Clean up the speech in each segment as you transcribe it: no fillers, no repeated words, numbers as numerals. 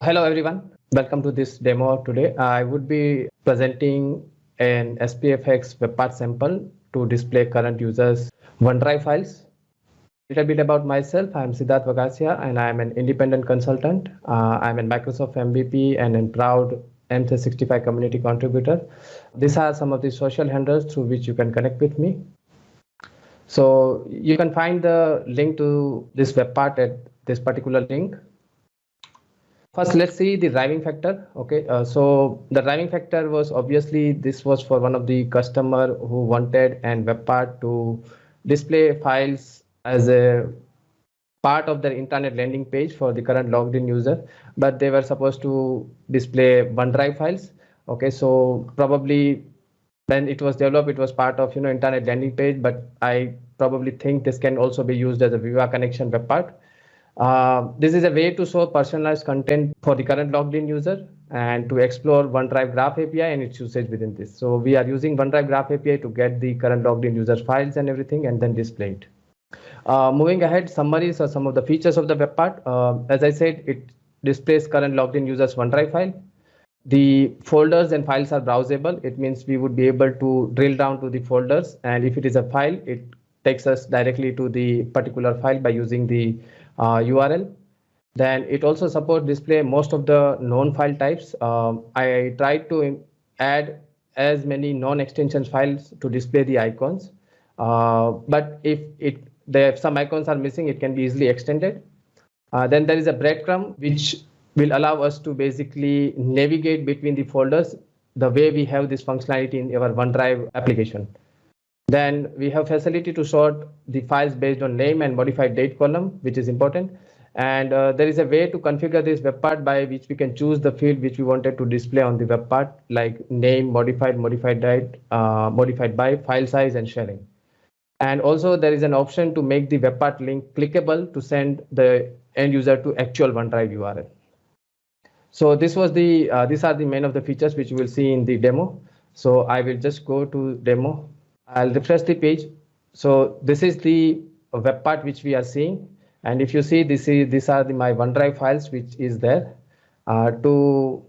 Hello everyone, welcome to this demo today. I would be presenting an SPFX webpack sample to display current users' OneDrive files. A little bit about myself, I am Siddharth Vagasia and I am an independent consultant. I am a Microsoft MVP and a proud M365 community contributor. These are some of the social handles through which you can connect with me. So you can find the link to this webpack at this particular link. First, let's see the driving factor. Okay, so the driving factor was obviously this was for one of the customer who wanted an webpack to display files as a part of their internet landing page for the current logged in user, but they were supposed to display OneDrive files. Okay, so probably when it was developed, it was part of internet landing page, but I probably think this can also be used as a Viva connection webpack. This is a way to show personalized content for the current logged in user and to explore OneDrive Graph API and its usage within this. So we are using OneDrive Graph API to get the current logged in user files and everything and then display it. Moving ahead, summaries or some of the features of the webpack. As I said, it displays current logged in users OneDrive file. The folders and files are browsable. It means we would be able to drill down to the folders, and if it is a file, it takes us directly to the particular file by using the URL. Then it also supports display most of the known file types. I tried to add as many non-extension files to display the icons, but if some icons are missing, it can be easily extended. Then there is a breadcrumb which will allow us to basically navigate between the folders the way we have this functionality in our OneDrive application. Then we have facility to sort the files based on name and modified date column, which is important. And there is a way to configure this webpack by which we can choose the field which we wanted to display on the webpack, like name, modified date, modified by, file size, and sharing. And also there is an option to make the webpack link clickable to send the end user to actual OneDrive URL. So this was the these are the main of the features which you will see in the demo. So I will just go to demo. I'll refresh the page. So this is the webpack which we are seeing. And if you see, these are my OneDrive files which is there. To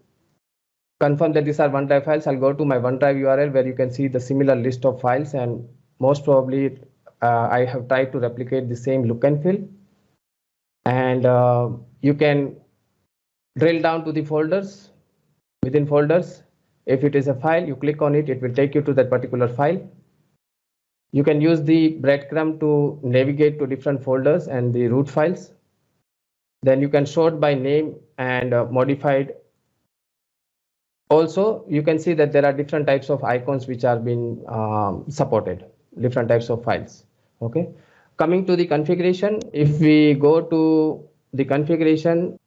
confirm that these are OneDrive files, I'll go to my OneDrive URL where you can see the similar list of files, and most probably I have tried to replicate the same look and feel. And you can drill down to the folders. Within folders, if it is a file, you click on it, it will take you to that particular file. You can use the breadcrumb to navigate to different folders and the root files. Then you can sort by name and modified. Also, you can see that there are different types of icons which are being supported, different types of files. Okay. Coming to the configuration, if we go to the configuration,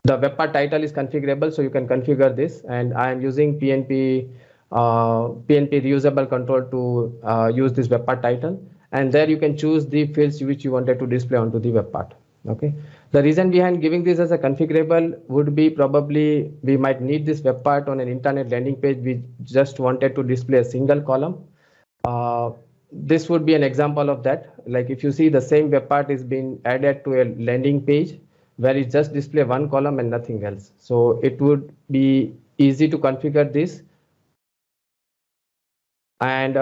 the webpack title is configurable, so you can configure this, and I am using PNP reusable control to use this webpack title, and there you can choose the fields which you wanted to display onto the webpack. Okay. The reason behind giving this as a configurable would be probably we might need this webpack on an internet landing page. We just wanted to display a single column. This would be an example of that. Like if you see the same webpack is being added to a landing page where it just display one column and nothing else. So it would be easy to configure this. And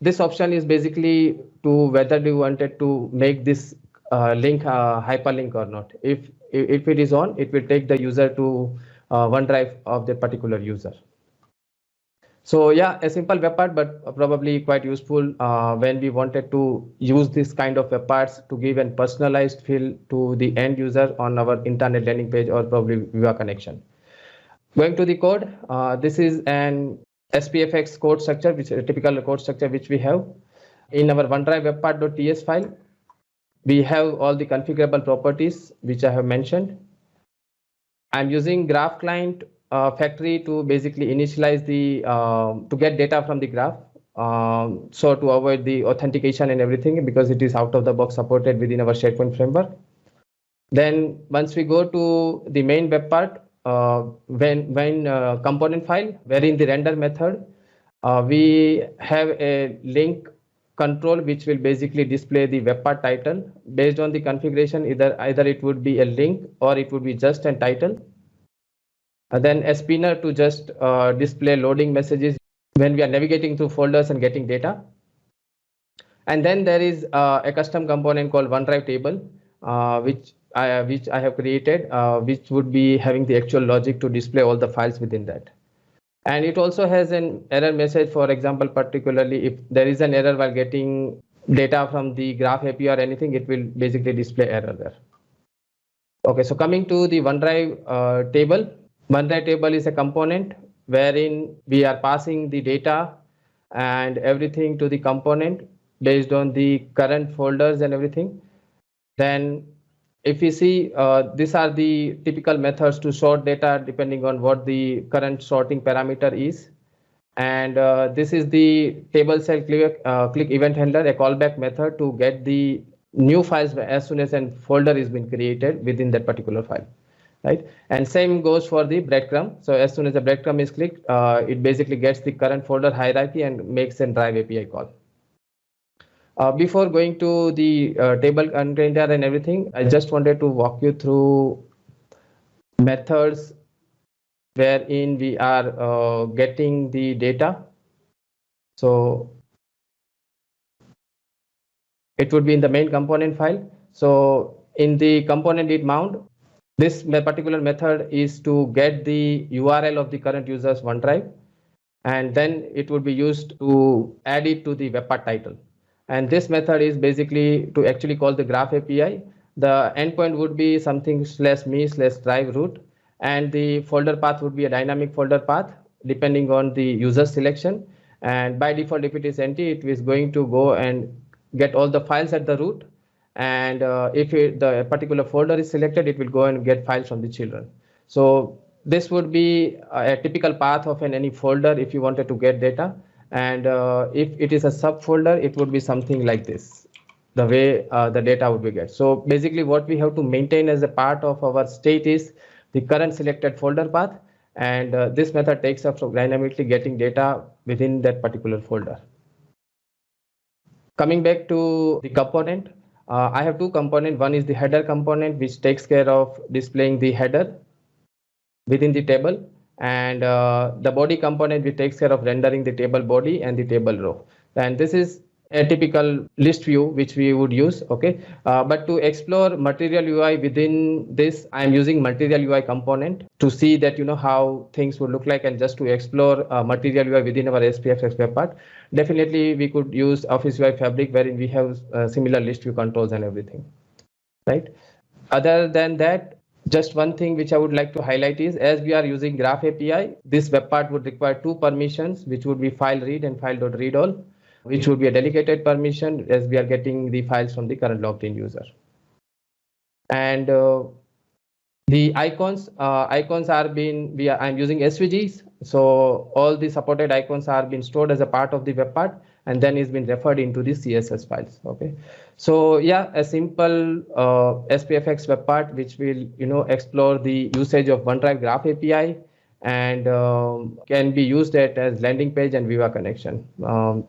this option is basically to whether you wanted to make this link hyperlink or not. If it is on, it will take the user to OneDrive of the particular user. So yeah, a simple webpack, but probably quite useful when we wanted to use this kind of webpacks to give a personalized feel to the end user on our internet landing page or probably Viva connection. Going to the code, this is an SPFX code structure, which is a typical code structure which we have in our OneDrive webpack.ts file. We have all the configurable properties which I have mentioned. I'm using graph client factory to basically initialize the to get data from the graph. So to avoid the authentication and everything, because it is out of the box supported within our SharePoint framework. Then once we go to the main webpack, when component file, where in the render method, we have a link control, which will basically display the web part title. Based on the configuration, either it would be a link or it would be just a title. Then a spinner to just display loading messages when we are navigating through folders and getting data. And then there is a custom component called OneDrive table, which I have created, which would be having the actual logic to display all the files within that. And it also has an error message, for example, particularly if there is an error while getting data from the Graph API or anything, it will basically display error there. Okay, so coming to the OneDrive table. OneDrive table is a component wherein we are passing the data and everything to the component based on the current folders and everything. Then if we see, these are the typical methods to sort data depending on what the current sorting parameter is. And this is the table cell click event handler, a callback method to get the new files as soon as a folder is been created within that particular file. Right, and same goes for the breadcrumb. So as soon as the breadcrumb is clicked, it basically gets the current folder hierarchy and makes a Drive API call. Before going to the table container and everything, I just wanted to walk you through methods wherein we are getting the data. So it would be in the main component file. So in the component did mount, this particular method is to get the URL of the current user's OneDrive, and then it would be used to add it to the web part title. And this method is basically to actually call the Graph API. The endpoint would be something /me/drive root, and the folder path would be a dynamic folder path depending on the user selection. And by default, if it is empty, it is going to go and get all the files at the root. And if the particular folder is selected, it will go and get files from the children. So this would be a typical path of any folder if you wanted to get data. And if it is a subfolder, it would be something like this, the way the data would be get. So basically what we have to maintain as a part of our state is the current selected folder path. And this method takes up from dynamically getting data within that particular folder. Coming back to the component, I have two components. One is the header component, which takes care of displaying the header within the table, and the body component, which takes care of rendering the table body and the table row. And this is a typical list view which we would use. Okay, but to explore Material UI within this, I am using Material UI component to see that how things would look like, and just to explore Material UI within our SPFX web part. Definitely we could use Office UI Fabric, wherein we have similar list view controls and everything, right? Other than that, just one thing which I would like to highlight is, as we are using Graph API, this web part would require two permissions, which would be file read and file.readAll, which would be a dedicated permission as we are getting the files from the current logged in user. And the icons are being, I'm using SVGs. So all the supported icons are being stored as a part of the web part, and then is being referred into the CSS files. Okay. So yeah, a simple SPFX web part, which will, explore the usage of OneDrive Graph API, and can be used as landing page and Viva connection.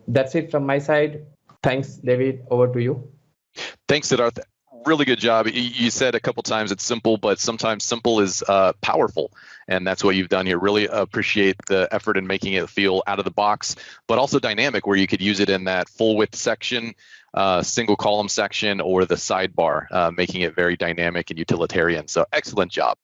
That's it from my side. Thanks, David. Over to you. Thanks, Siddharth. Really good job. You said a couple times it's simple, but sometimes simple is powerful. And that's what you've done here. Really appreciate the effort in making it feel out of the box, but also dynamic, where you could use it in that full width section, single column section, or the sidebar, making it very dynamic and utilitarian. So excellent job.